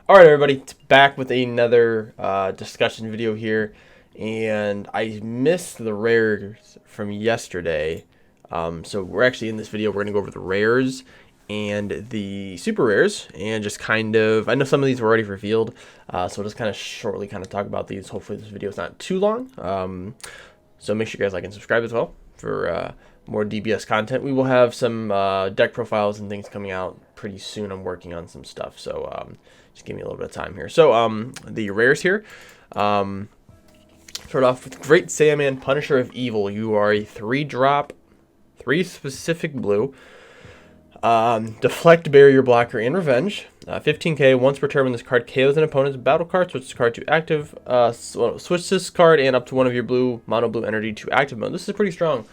Alright everybody, it's back with another discussion video here, and I missed the rares from yesterday, so we're actually in this video, we're going to go over the rares and the super rares, and just kind of, I know some of these were already revealed, so we'll just kind of shortly talk about these. Hopefully this video is not too long, so make sure you guys like and subscribe as well for more DBS content. We will have some deck profiles and things coming out pretty soon. I'm working on some stuff, so just give me a little bit of time here. So the rares here, start off with Great Salmon, Punisher of Evil. You are a 3-drop, 3 specific blue. Deflect, Barrier, Blocker, and Revenge. 15k. Once per turn, when this card KOs an opponent's battle card, switch this card to active. Switch this card and up to one of your mono blue energy to active mode. This is pretty strong.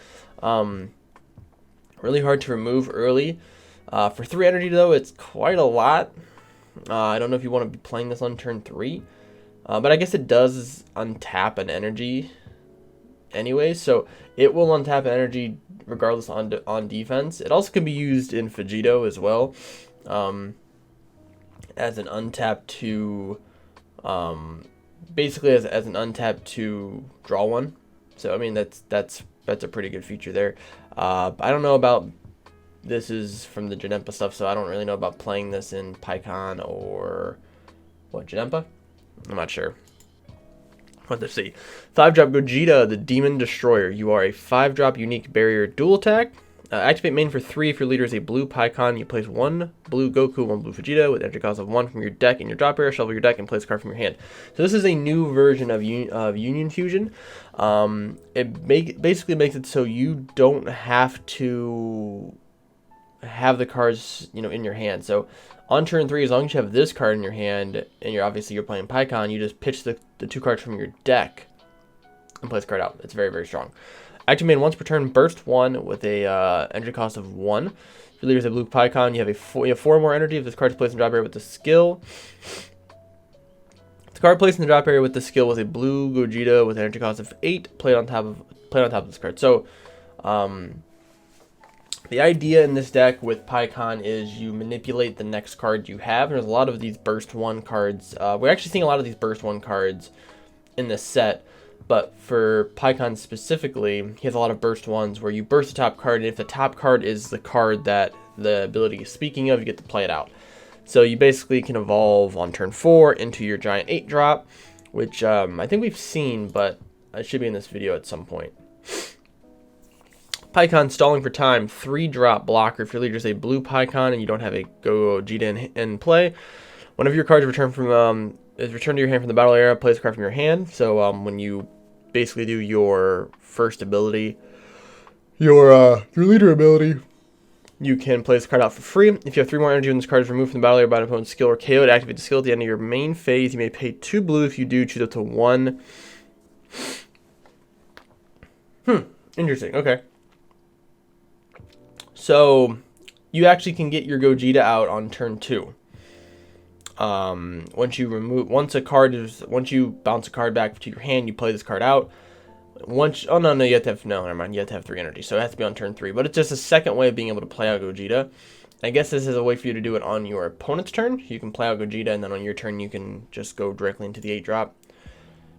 Really hard to remove early. For 3 energy though, it's quite a lot. I don't know if you want to be playing this on turn 3, but I guess it does untap an energy anyway, so it will untap energy regardless on defense. It also can be used in Vegeta as well, as an untap to, basically as an untap to draw one. So I mean that's a pretty good feature there. I don't know about. This is from the Janempa stuff, so I don't really know about playing this in PyCon or what, Janempa? I'm not sure. Let's see. 5-drop Vegeta, the Demon Destroyer. You are a 5-drop unique barrier dual attack. Activate main for 3 if your leader is a blue PyCon. You place 1 blue Goku, 1 blue Vegeta with energy cost of 1 from your deck in your drop area. Shuffle your deck and place a card from your hand. So this is a new version of Union Fusion. It basically makes it so you don't have to have the cards, in your hand. So on turn 3, as long as you have this card in your hand and you're playing PyCon, you just pitch the 2 cards from your deck and play this card out. It's very, very strong. Activate once per turn, burst 1 with a energy cost of 1. If your leader is a blue PyCon, you have 4 more energy if this card is placed in the drop area with the skill. The card placed in the drop area with the skill was a blue Gogeta with an energy cost of 8, played on top of this card. So the idea in this deck with PyCon is you manipulate the next card you have. There's a lot of these Burst 1 cards. We're actually seeing a lot of these Burst 1 cards in this set. But for PyCon specifically, he has a lot of Burst 1s where you burst the top card. And if the top card is the card that the ability is speaking of, you get to play it out. So you basically can evolve on turn 4 into your giant 8-drop, which I think we've seen, but it should be in this video at some point. PyCon, Stalling for Time, 3-drop blocker. If your leader is a blue PyCon and you don't have a Gogeta in play, one of your cards returned to your hand from the battle area, plays a card from your hand. So when you basically do your first ability, your leader ability, you can play this card out for free. If you have 3 more energy when this card is removed from the battle area by an opponent's skill or KO, to activate the skill at the end of your main phase, you may pay 2 blue. If you do, choose up to 1. Interesting. Okay. So you actually can get your Gogeta out on turn 2. Once you bounce a card back to your hand, you play this card out. You have to have 3 energy, so it has to be on turn 3. But it's just a second way of being able to play out Gogeta. I guess this is a way for you to do it on your opponent's turn. You can play out Gogeta, and then on your turn you can just go directly into the 8-drop.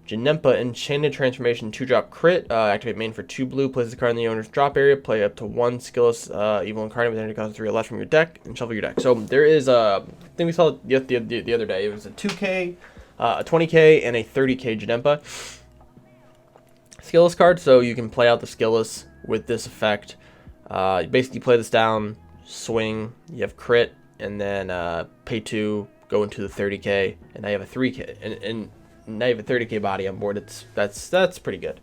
Janempa, Enchanted Transformation, 2-drop crit. Activate main for 2 blue. Place the card in the owner's drop area. Play up to 1 skillless evil incarnate with energy cost of 3 or less from your deck, and shuffle your deck. So there is I think we saw it the other day. It was a 2k, a 20k, and a 30k Janempa skillless card. So you can play out the skillless with this effect. You basically play this down, swing. You have crit, and then pay 2, go into the 30k, and now you have a 3k and now you have a 30k body on board. That's pretty good.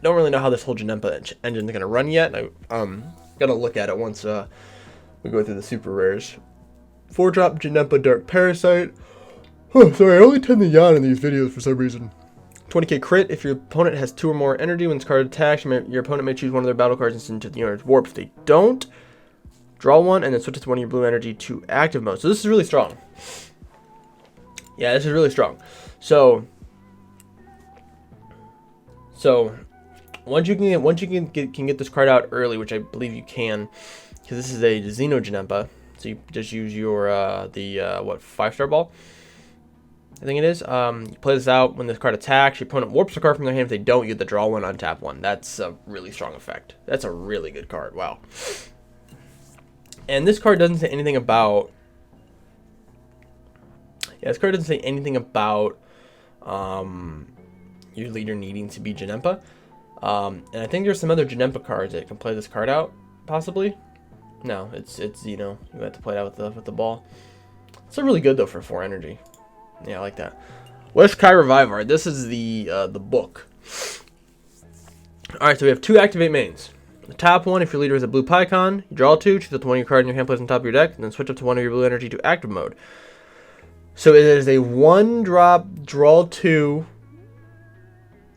Don't really know how this whole Janempa engine is going to run yet. I'm going to look at it once we go through the super rares. 4-drop Janempa Dark Parasite. Oh, sorry, I only tend to yawn in these videos for some reason. 20k crit. If your opponent has 2 or more energy when this card attacks, your opponent may choose one of their battle cards and send it to the owner's warp. If they don't, draw 1 and then switch it to one of your blue energy to active mode. So this is really strong. Yeah, this is really strong. So once you can get this card out early, which I believe you can, because this is a Xeno Janempa, so you just use your 5-star ball. I think it is. You play this out. When this card attacks, your opponent warps a card from their hand. If they don't, you get to draw one, untap one. That's a really strong effect. That's a really good card. Wow. And this card doesn't say anything about... Yeah, this card doesn't say anything about your leader needing to be Janempa. And I think there's some other Janempa cards that can play this card out, possibly. No, it's you know, you have to play it out with the ball. It's really good though for 4 energy. Yeah, I like that. West Kai Revive Art. This is the book. All right, so we have 2 activate mains. The top one, if your leader is a blue Pycon, you draw 2, choose up to one of your cards in your hand, place on top of your deck, and then switch up to one of your blue energy to active mode. So it is a 1-drop, draw 2.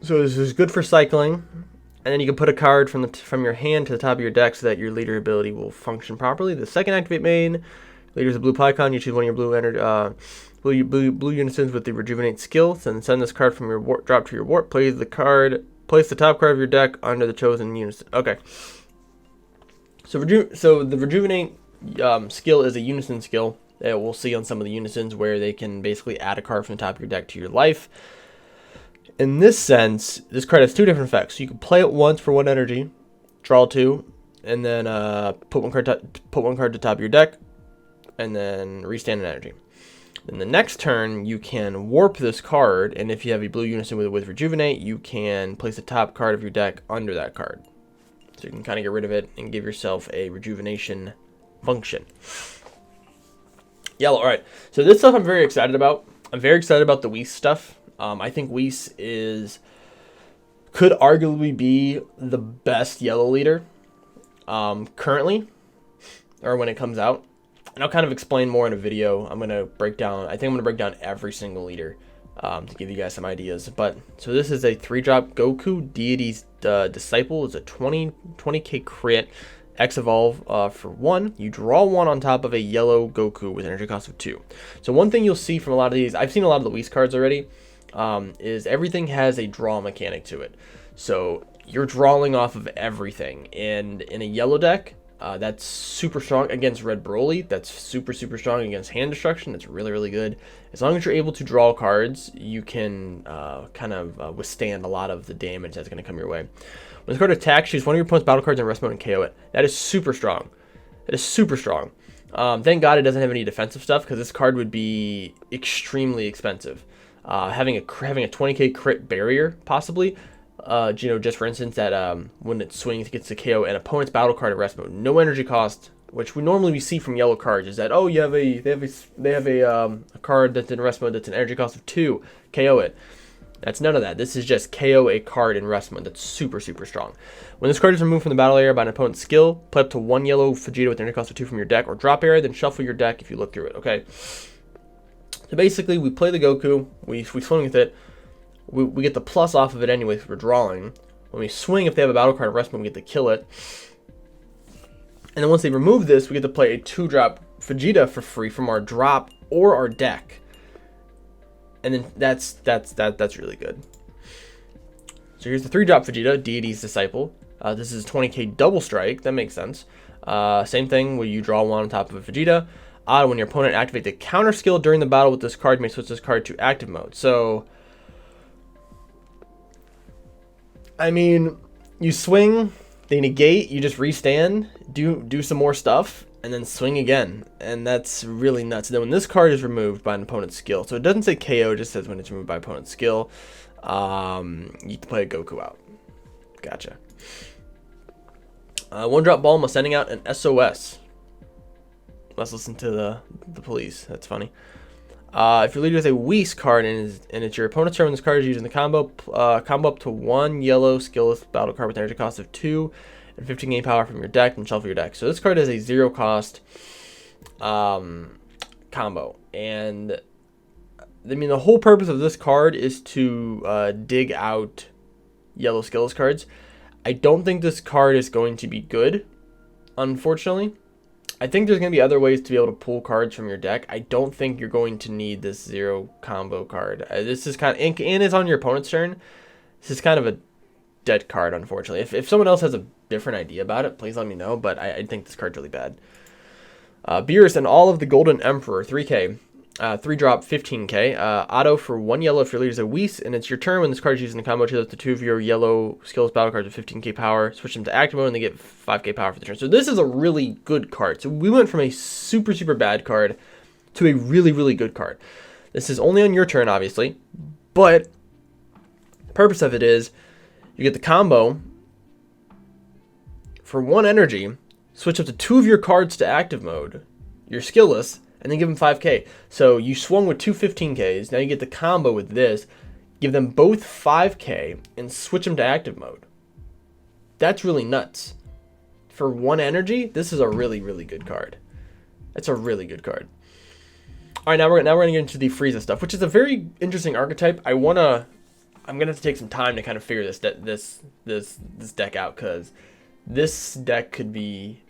So this is good for cycling, and then you can put a card from your hand to the top of your deck so that your leader ability will function properly. The second activate main, leader is a blue Pycon, you choose one of your blue energy. Blue unisons with the Rejuvenate skill. Then send this card from your warp drop to your warp. Place the top card of your deck under the chosen unison. Okay. So the Rejuvenate skill is a unison skill that we'll see on some of the unisons where they can basically add a card from the top of your deck to your life. In this sense, this card has 2 different effects. So you can play it once for 1 energy, draw 2, and then put one card to the top of your deck, and then restand an energy. Then the next turn, you can warp this card, and if you have a blue unison with Rejuvenate, you can place the top card of your deck under that card. So you can kind of get rid of it and give yourself a rejuvenation function. Yellow, all right. So this stuff I'm very excited about. I'm very excited about the Whis stuff. I think Whis could arguably be the best yellow leader currently, or when it comes out. And I'll kind of explain more in a video. I think I'm going to break down every single leader to give you guys some ideas. But so this is a 3-drop Goku Deities Disciple. It's a 20k crit. X evolve for 1. You draw 1 on top of a yellow Goku with energy cost of 2. So one thing you'll see from a lot of these, I've seen a lot of the Whis cards already, is everything has a draw mechanic to it. So you're drawing off of everything. And in a yellow deck, that's super strong against Red Broly. That's super strong against hand destruction. That's really good. As long as you're able to draw cards, you can kind of withstand a lot of the damage that's going to come your way. When this card attacks, choose one of your opponent's battle cards in rest mode and KO it. That is super strong. That is super strong. Thank God it doesn't have any defensive stuff, because this card would be extremely expensive. Having a 20k crit barrier, possibly. Just for instance, that when it swings, it gets to KO an opponent's battle card in rest mode. No energy cost, which we normally see from yellow cards, is that, oh, they have a card that's in rest mode that's an energy cost of 2, KO it. That's none of that. This is just KO a card in rest mode. That's super strong. When this card is removed from the battle area by an opponent's skill, play up to 1 yellow Vegeta with energy cost of 2 from your deck or drop area, then shuffle your deck if you look through it. Okay. So basically, we play the Goku, we swing with it. We get the plus off of it anyway if we're drawing. When we swing, if they have a battle card in rest mode, we get to kill it. And then once they remove this, we get to play a 2-drop Vegeta for free from our drop or our deck. And then that's really good. So here's the 3-drop Vegeta, Deities Disciple. This is 20k double strike. That makes sense. Same thing where you draw 1 on top of a Vegeta. When your opponent activates the counter skill during the battle with this card, you may switch this card to active mode. So, I mean, you swing, they negate, you just restand, do some more stuff, and then swing again. And that's really nuts. And then when this card is removed by an opponent's skill, so it doesn't say KO, it just says when it's removed by opponent's skill, you can play a Goku out. Gotcha. 1-drop Bulma sending out an SOS. Let's listen to the police. That's funny. If your leader has a Whis card and it's your opponent's turn when this card is used in the combo up to 1 yellow skillless battle card with energy cost of 2 and 15 game power from your deck, and shuffle your deck. So this card is a 0 cost combo. And I mean, the whole purpose of this card is to dig out yellow skillless cards. I don't think this card is going to be good, unfortunately. I think there's going to be other ways to be able to pull cards from your deck. I don't think you're going to need this 0 combo card. This is kind of, and it's on your opponent's turn. This is kind of a dead card, unfortunately. If someone else has a different idea about it, please let me know, but I think this card's really bad. Beerus and all of the Golden Emperor, 3k. 3-drop, 15k. Auto for 1 yellow if your leader's a Whis, and it's your turn. When this card is used in the combo, choose up to 2 of your yellow skills battle cards with 15k power. Switch them to active mode, and they get 5k power for the turn. So this is a really good card. So we went from a super, super bad card to a really, really good card. This is only on your turn, obviously, but the purpose of it is you get the combo for 1 energy, switch up to 2 of your cards to active mode, you're skillless, and then give them 5k. So you swung with 2 15ks, now you get the combo with this, give them both 5k, and switch them to active mode. That's really nuts. For 1 energy, this is a really, really good card. That's a really good card. All right, now we're gonna get into the Frieza stuff, which is a very interesting archetype. I'm gonna have to take some time to kind of figure this deck out, because this deck could be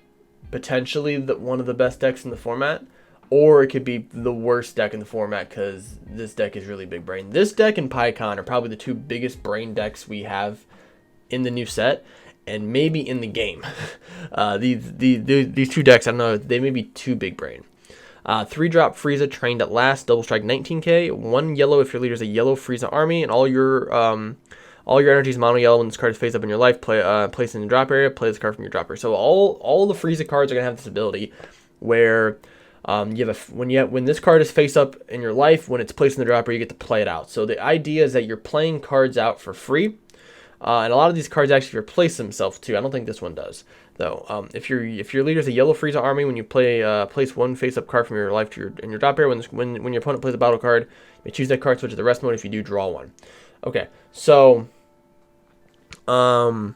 potentially one of the best decks in the format, or it could be the worst deck in the format, because this deck is really big brain. This deck and PyCon are probably the 2 biggest brain decks we have in the new set, and maybe in the game. These 2 decks, I don't know, they may be too big brain. 3-drop Frieza, trained at last, double strike, 19k. 1 yellow if your leader is a yellow Frieza army, and all your energies mono yellow. When this card is face up in your life, place in the drop area, play this card from your drop area. So all the Frieza cards are gonna have this ability where when this card is face up in your life, when it's placed in the drop area, you get to play it out. So the idea is that you're playing cards out for free. And a lot of these cards actually replace themselves too. I don't think this one does, though. If your leader's a yellow Frieza army, when you place 1 face-up card from your life to your drop area, when your opponent plays a battle card, you may choose that card, switch to the rest mode. If you do, draw 1. Okay, so when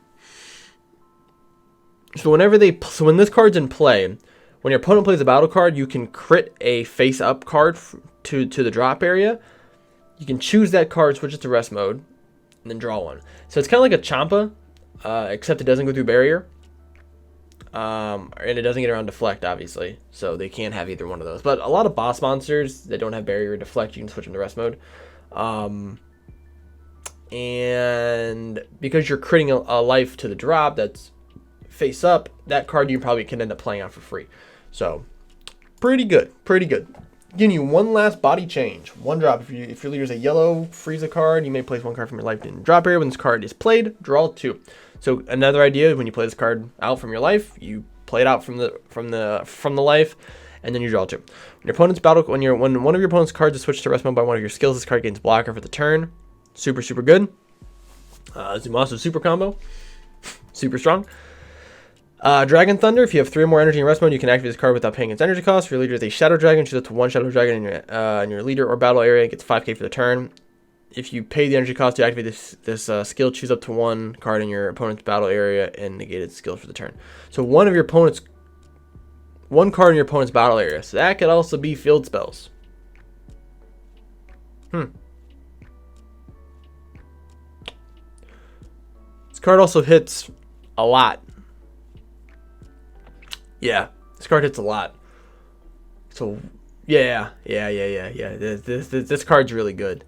this card's in play, when your opponent plays a battle card, you can crit a face-up card to the drop area. You can choose that card, switch it to rest mode, and then draw 1. So it's kind of like a Champa, except it doesn't go through barrier, and it doesn't get around deflect, obviously. So they can't have either one of those. But a lot of boss monsters that don't have barrier or deflect, you can switch them to rest mode. And because you're critting a life to the drop that's face up, that card you probably can end up playing out for free. So pretty good, pretty good. Giving you 1 last body change. 1 drop. If your leader's a yellow Frieza card, you may place 1 card from your life in drop area. When this card is played, draw 2. So another idea is when you play this card out from your life, you play it out from the life, and then you draw 2. When your opponent's when one of your opponent's cards is switched to rest mode by one of your skills, this card gains blocker for the turn. Super, super good. Zamasu super combo. Super strong. Dragon Thunder, if you have 3 or more energy in rest mode, you can activate this card without paying its energy cost. If your leader is a Shadow Dragon, choose up to 1 Shadow Dragon in your leader or battle area. It gets 5k for the turn. If you pay the energy cost to activate this skill, choose up to 1 card in your opponent's battle area and negate its skill for the turn. So 1 card in your opponent's battle area. So that could also be field spells. This card also hits a lot. Yeah, this card hits a lot. So, yeah. This card's really good.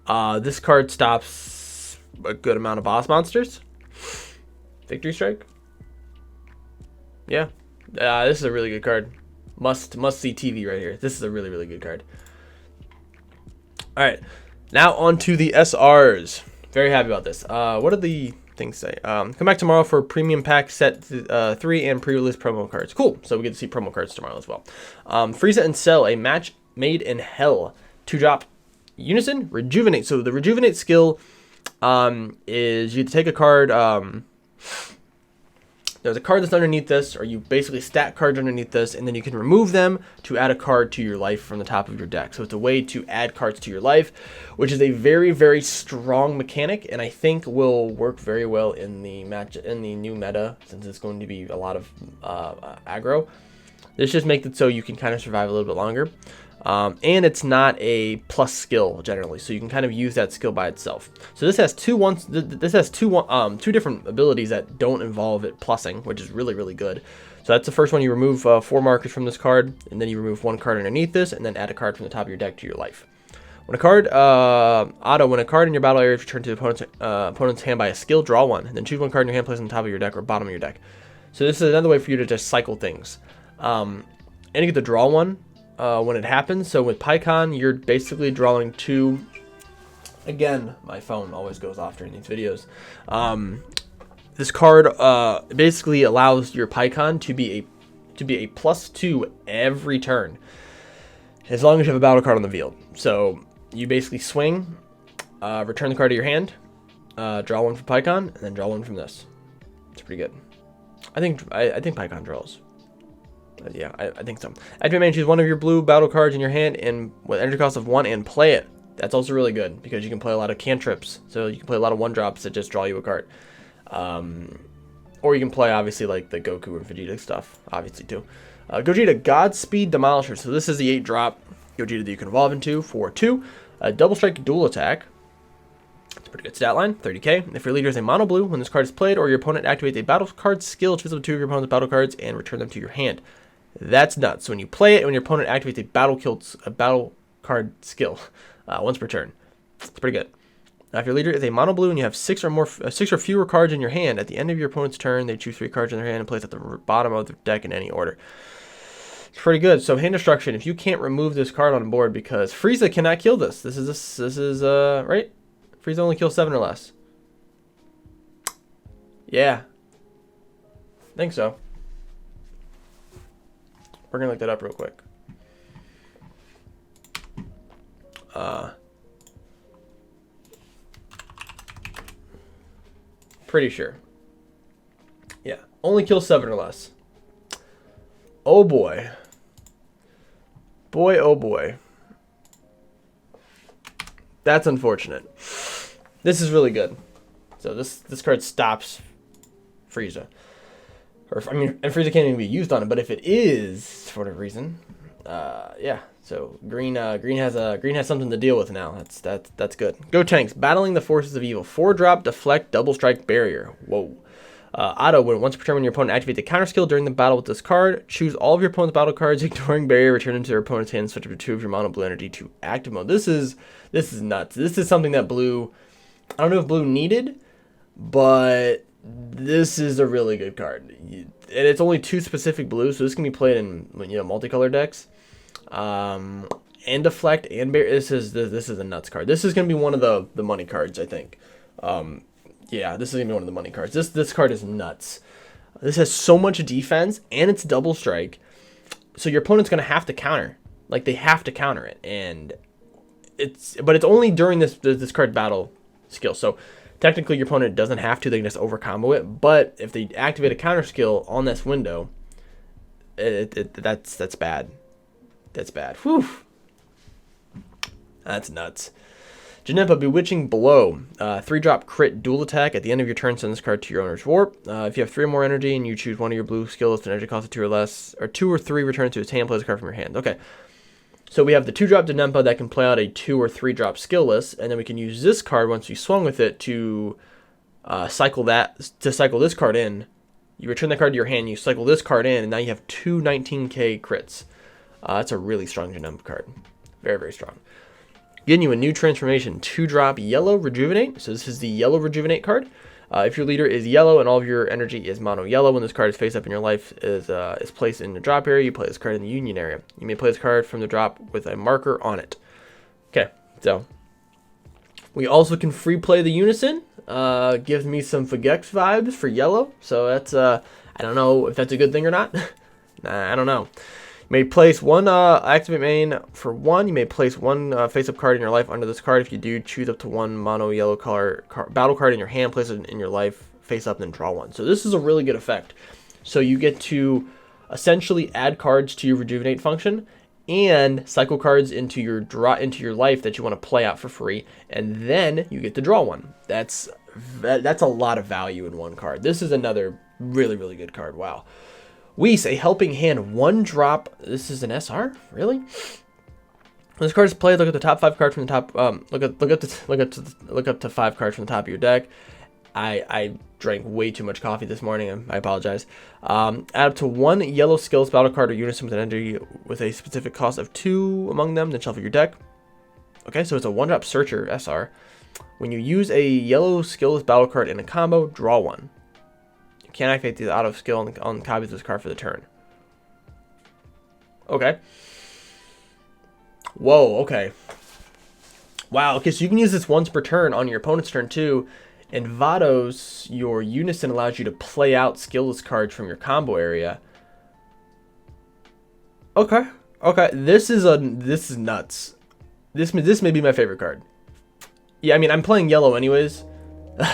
This card stops a good amount of boss monsters. Victory Strike. Yeah, this is a really good card. Must see TV right here. This is a really, really good card. All right, now on to the SRs. Very happy about this. What did the things say? Come back tomorrow for premium pack set 3 and pre-release promo cards. Cool. So we get to see promo cards tomorrow as well. Frieza and Cell, a match made in hell. 2-drop Unison, Rejuvenate. So the Rejuvenate skill is you take a card. There's a card that's underneath this, or you basically stack cards underneath this, and then you can remove them to add a card to your life from the top of your deck. So it's a way to add cards to your life, which is a very, very strong mechanic, and I think will work very well in the new meta, since it's going to be a lot of aggro. This just makes it so you can kind of survive a little bit longer. And it's not a plus skill generally, so you can kind of use that skill by itself. So this has two different abilities that don't involve it plussing, which is really, really good. So that's the first one. You remove 4 markers from this card, and then you remove 1 card underneath this, and then add a card from the top of your deck to your life. When a card when a card in your battle area is returned to the opponent's hand by a skill, draw 1, and then choose 1 card in your hand, place on the top of your deck or bottom of your deck. So this is another way for you to just cycle things. And you get to draw 1. when it happens. So with PyCon, you're basically drawing 2. Again, my phone always goes off during these videos. This card basically allows your PyCon to be a +2 every turn, as long as you have a battle card on the field. So you basically swing, return the card to your hand, draw 1 from PyCon, and then draw 1 from this. It's pretty good. I think PyCon draws. Yeah, I think so. Activate main, choose one of your blue battle cards in your hand and with energy cost of 1 and play it. That's also really good because you can play a lot of cantrips. So you can play a lot of 1-drops that just draw you a card. Or you can play, obviously, like the Goku and Vegeta stuff, obviously, too. Gogeta, Godspeed Demolisher. So this is the 8-drop Gogeta that you can evolve into for 2. Double Strike Dual Attack. It's a pretty good stat line, 30k. If your leader is a mono blue, when this card is played or your opponent activates a battle card skill, choose up 2 of your opponent's battle cards and return them to your hand. That's nuts. So when you play it and when your opponent activates a battle card skill once per turn. It's pretty good. Now, if your leader is a mono blue and you have 6 or fewer cards in your hand, at the end of your opponent's turn, they choose 3 cards in their hand and place at the bottom of the deck in any order. It's pretty good. So hand destruction. If you can't remove this card on board because Frieza cannot kill this. This is right. Frieza only kills 7 or less. Yeah. I think so. We're gonna look that up real quick. Pretty sure. Yeah, only kill 7 or less. Oh boy. Boy, oh boy. That's unfortunate. This is really good. So this card stops Frieza. Or, I mean, and Frieza can't even be used on it, but if it is, for whatever reason, yeah. So green has something to deal with now. That's good. Go Tanks, Battling the Forces of Evil. 4-drop, deflect, double strike, barrier. Whoa. Auto, once per turn when your opponent activates a counter skill during the battle with this card, choose all of your opponent's battle cards, ignoring barrier, return them to their opponent's hand, switch up to 2 of your mono blue energy to active mode. This is nuts. This is something that blue, I don't know if blue needed, but this is a really good card. And it's only 2 specific blues, so this can be played in multicolor decks. And deflect and barrier. This is a nuts card. This is gonna be one of the money cards, I think. Yeah, this is gonna be one of the money cards. This card is nuts. This has so much defense and it's double strike, so your opponent's gonna have to counter. Like they have to counter it, and it's only during this card battle skill. So technically your opponent doesn't have to. They can just over combo it. But if they activate a counter skill on this window, that's bad. That's bad. Whew. That's nuts. Janempa, Bewitching Blow. 3-drop crit dual attack. At the end of your turn, send this card to your owner's warp. If you have 3 or more energy and you choose one of your blue skills with an energy cost of 2 or less, or 2 or 3, return to his hand, play this card from your hand. Okay. So we have the 2-drop Janempa that can play out a 2 or 3-drop skill list, and then we can use this card once you swung with it to cycle this card in. You return that card to your hand, you cycle this card in, and now you have 2 19k crits. That's a really strong Janempa card. Very, very strong. Getting you a new transformation, 2-drop yellow Rejuvenate. So this is the yellow Rejuvenate card. If your leader is yellow and all of your energy is mono yellow, when this card is face up in your life is placed in the drop area, you play this card in the union area. You may play this card from the drop with a marker on it. Okay, so we also can free play the Unison. Gives me some Fugex vibes for yellow. So that's I don't know if that's a good thing or not. Nah, I don't know. You may place one activate main for 1. You may place one face-up card in your life under this card. If you do, choose up to 1 mono yellow color battle card in your hand, place it in your life face up, then draw 1. So this is a really good effect. So you get to essentially add cards to your Rejuvenate function and cycle cards into your life that you want to play out for free, and then you get to draw 1. That's a lot of value in one card. This is another really, really good card. Wow. Whis, a helping hand, 1-drop. This is an SR, really? When this card is played, look at the top 5 cards from the top. Look up to 5 cards from the top of your deck. I drank way too much coffee this morning. I apologize. Add up to 1 yellow skills battle card or unison with an energy with a specific cost of 2 among them. Then shuffle your deck. Okay, so it's a 1-drop Searcher SR. When you use a yellow skills battle card in a combo, draw 1. You can't activate the auto skill on copies of this card for the turn. Okay. Whoa, okay. Wow, okay, so you can use this once per turn on your opponent's turn too. And Vados, your Unison allows you to play out skillless cards from your combo area. Okay, okay, this is nuts. This may be my favorite card. Yeah, I mean, I'm playing yellow anyways,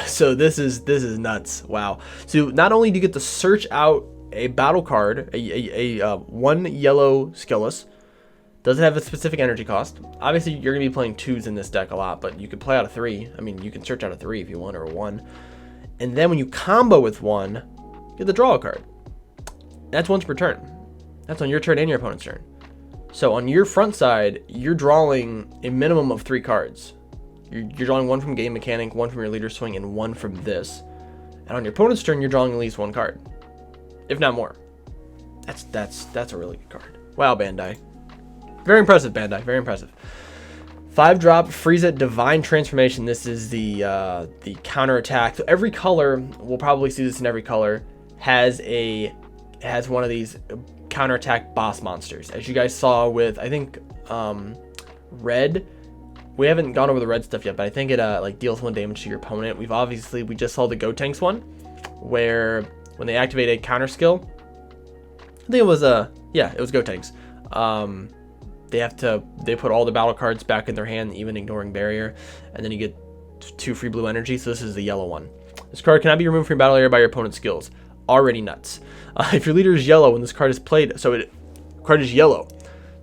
so this is nuts. Wow. So not only do you get to search out a battle card, a one yellow skillless, doesn't have a specific energy cost. Obviously, you're gonna be playing 2s in this deck a lot, but you could play out a 3. I mean, you can search out a 3 if you want, or a 1. And then when you combo with 1, you get to draw a card. That's once per turn. That's on your turn and your opponent's turn. So on your front side, you're drawing a minimum of 3 cards. You're drawing 1 from Game Mechanic, 1 from your Leader Swing, and 1 from this. And on your opponent's turn, you're drawing at least 1 card, if not more. That's a really good card. Wow, Bandai. Very impressive, Bandai. Very impressive. 5-drop Frieza Divine Transformation. This is the counter attack. So every color, we'll probably see this in every color, has one of these counter attack boss monsters. As you guys saw with, I think, red. We haven't gone over the red stuff yet, but I think it like deals 1 damage to your opponent. We just saw the Gotenks one, where when they activate a counter skill, I think it was it was Gotenks. They put all the battle cards back in their hand, even ignoring barrier, and then you get 2 free blue energy. So this is the yellow one. This card cannot be removed from your battle area by your opponent's skills. Already nuts. If your leader is yellow when this card is played, card is yellow.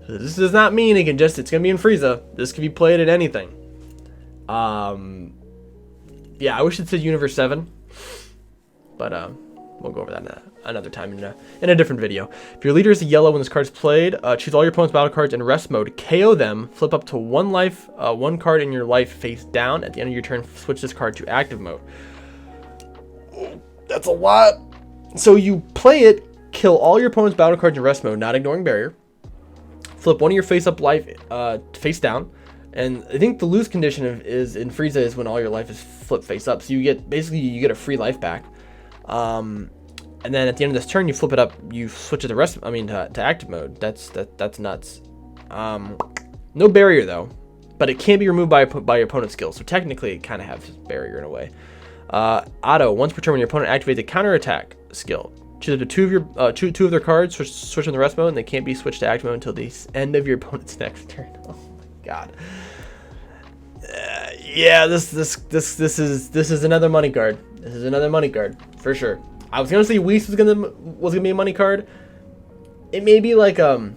So this does not mean it's gonna be in Frieza. This can be played at anything. Yeah, I wish it said Universe 7, but we'll go over that another time in a different video. If your leader is a yellow when this card is played, choose all your opponent's battle cards in rest mode, KO them, flip up to 1 life, 1 card in your life face down. At the end of your turn, switch this card to active mode. That's a lot. So you play it, kill all your opponent's battle cards in rest mode, not ignoring barrier. Flip 1 of your face up life face down. And I think the lose condition is in Frieza is when all your life is flipped face up. So you get a free life back. And then at the end of this turn, you flip it up. You switch it to active mode. That's nuts. No barrier though, but it can be removed by your opponent's skill. So technically, it kind of has barrier in a way. Auto. Once per turn, when your opponent activates a counter attack skill, choose up to two of their cards. Switch on the rest mode, and they can't be switched to active mode until the end of your opponent's next turn. Oh my god. Yeah, this is another money card. This is another money card for sure. I was gonna say Whis was gonna be a money card. It may be like a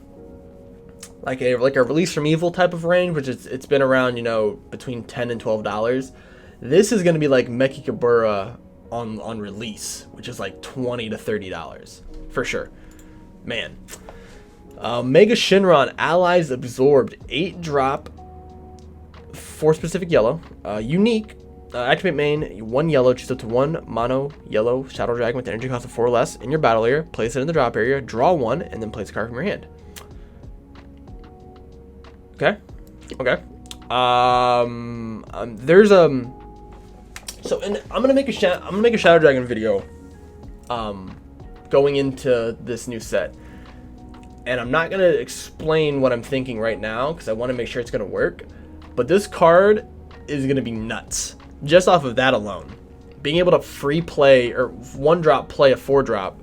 release from evil type of range, which it's been around, between $10 and $12. This is gonna be like Mechikabura on release, which is like $20 to $30 for sure. Man. Mega Shinron Allies Absorbed, 8-drop, 4 specific yellow, unique. Activate main, 1 yellow, choose up to 1 mono yellow Shadow Dragon with energy cost of 4 or less in your battle area, place it in the drop area, draw 1, and then place a card from your hand. Okay. There's so and I'm gonna make a Shadow Dragon video going into this new set. And I'm not gonna explain what I'm thinking right now because I want to make sure it's gonna work. But this card is gonna be nuts. Just off of that alone, being able to free play or 1-drop play a 4-drop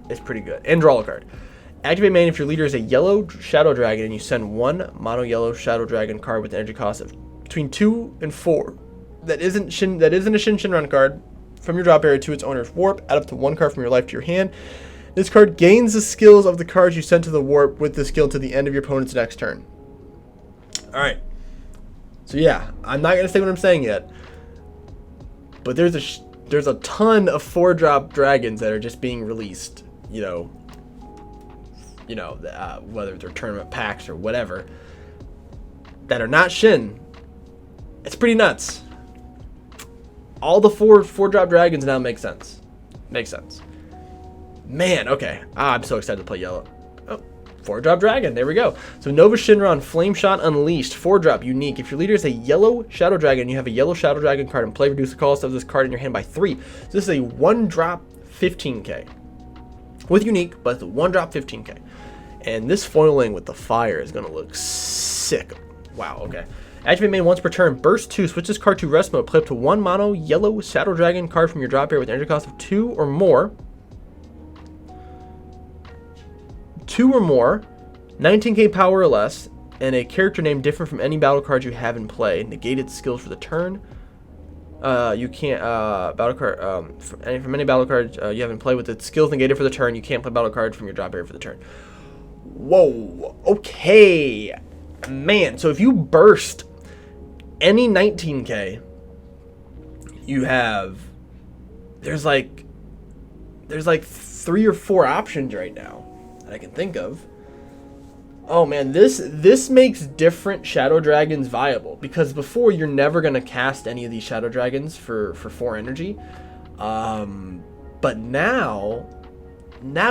is pretty good. And draw a card. Activate main if your leader is a yellow Shadow Dragon and you send 1 mono yellow Shadow Dragon card with an energy cost of between 2 and 4. That isn't a Shinron card from your drop area to its owner's warp. Add up to 1 card from your life to your hand. This card gains the skills of the cards you sent to the warp with the skill to the end of your opponent's next turn. All right. So yeah, I'm not gonna say what I'm saying yet. But there's a ton of 4-drop dragons that are just being released, whether they're tournament packs or whatever, that are not Shin. It's pretty nuts. All the 4-drop dragons now make sense. Man, okay. I'm so excited to play yellow. 4-drop dragon, there we go. So Nova Shinron Flame Shot Unleashed, 4-drop unique. If your leader is a yellow Shadow Dragon, you have a yellow Shadow Dragon card and play, reduce the cost of this card in your hand by 3. So this is a 1-drop 15k. With unique, but it's a 1-drop 15k. And this foiling with the fire is gonna look sick. Wow, okay. Activate main once per turn. Burst 2. Switch this card to rest mode. Play up to 1 mono yellow Shadow Dragon card from your drop area with energy cost of 2 or more. 2 or more. 19k power or less. And a character name different from any battle cards you have in play. Negated skills for the turn. You can't battle card from any battle card you have in play with its skills negated for the turn. You can't play battle cards from your drop area for the turn. Whoa. Okay. Man, so if you burst any 19k, you have there's like 3 or 4 options right now that I can think of. Oh man, this makes different Shadow Dragons viable, because before you're never gonna cast any of these Shadow Dragons for 4 energy, but now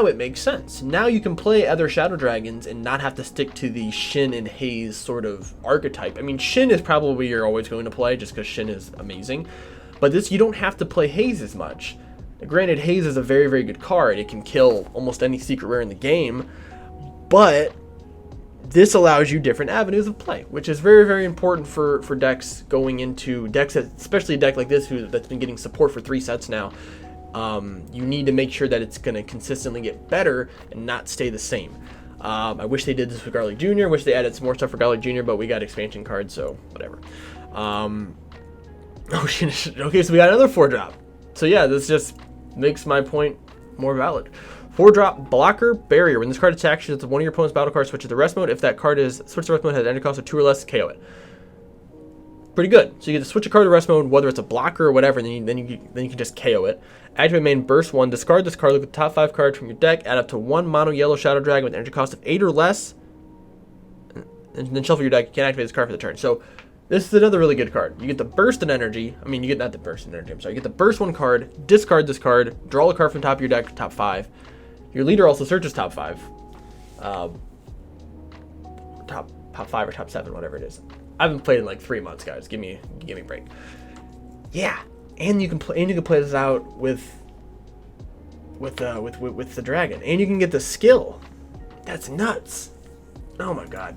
it makes sense. Now you can play other Shadow Dragons and not have to stick to the Shin and Haze sort of archetype. I mean, Shin is probably you're always going to play just because Shin is amazing, but this you don't have to play Haze as much. Granted, Haze is a very, very good card. It can kill almost any secret rare in the game, but this allows you different avenues of play, which is very, very important for decks going into decks, especially a deck like this that's been getting support for 3 sets now. You need to make sure that it's going to consistently get better and not stay the same. I wish they did this with Garlic Jr. Wish they added some more stuff for Garlic Jr., but we got expansion cards, so whatever. Oh shit. Okay, so we got another 4-drop. So yeah, this just makes my point more valid. 4-drop blocker barrier. When this card attacks you, it's one of your opponent's battle cards, switch to the rest mode. If that card is switch to rest mode, has an energy cost of 2 or less, KO it. Pretty good. So you get to switch a card to rest mode, whether it's a blocker or whatever, and then you can just KO it. Activate main burst 1. Discard this card. Look at the top 5 cards from your deck. Add up to 1 mono yellow Shadow Dragon with energy cost of 8 or less, and then shuffle your deck. You can't activate this card for the turn. So this is another really good card. You get the burst in energy. I mean, you get not the burst in energy. I'm sorry. You get the burst 1 card. Discard this card. Draw a card from the top of your deck to top 5. Your leader also searches top 5. Top 5 or top 7, whatever it is. I haven't played in like 3 months, guys. Give me a break. Yeah, and you can play this out with the dragon, and you can get the skill. That's nuts. Oh my god.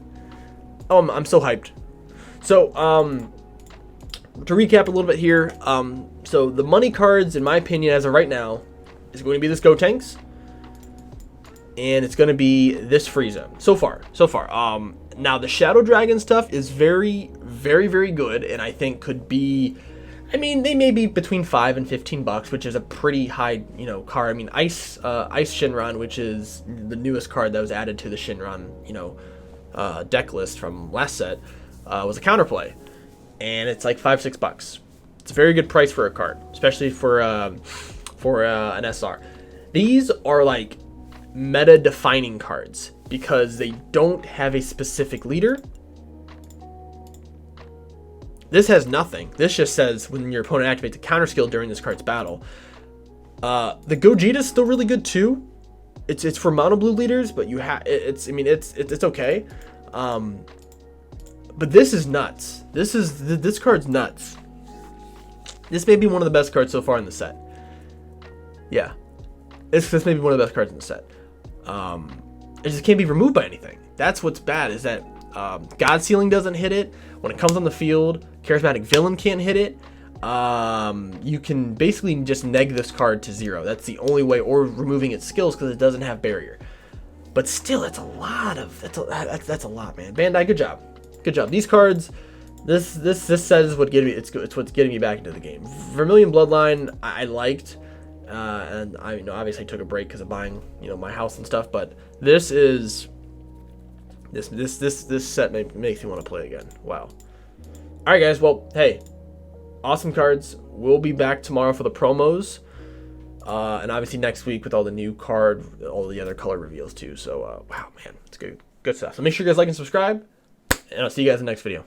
Oh, I'm so hyped. So to recap a little bit here, so the money cards, in my opinion, as of right now, is going to be this Gotenks, and it's going to be this Frieza. So far. Now the Shadow Dragon stuff is very, very, very good, and I think could be, I mean, they may be between $5 and $15, which is a pretty high, card. I mean, Ice Shinran, which is the newest card that was added to the Shinran, deck list from last set, was a counterplay, and it's like $5-6. It's a very good price for a card, especially for an SR. These are like meta-defining cards because they don't have a specific leader. This has nothing. This just says when your opponent activates a counter skill during this card's battle. The Gogeta is still really good too. It's for mono blue leaders, but it's okay. But this is nuts. This card's nuts. This may be one of the best cards so far in the set. Yeah, this may be one of the best cards in the set. It just can't be removed by anything. That's what's bad, is that God Sealing doesn't hit it. When it comes on the field, Charismatic Villain can't hit it. You can basically just neg this card to 0. That's the only way, or removing its skills because it doesn't have barrier. But still, that's a lot, man. Bandai, good job. Good job. These cards, this says what's getting me back into the game. Vermilion Bloodline, I liked. And I obviously took a break because of buying my house and stuff, but this set makes me want to play again. Wow. All right, guys. Well, hey, awesome cards. We'll be back tomorrow for the promos, and obviously next week with all the new card, all the other color reveals too. So wow, man, it's good stuff. So make sure you guys like and subscribe, and I'll see you guys in the next video.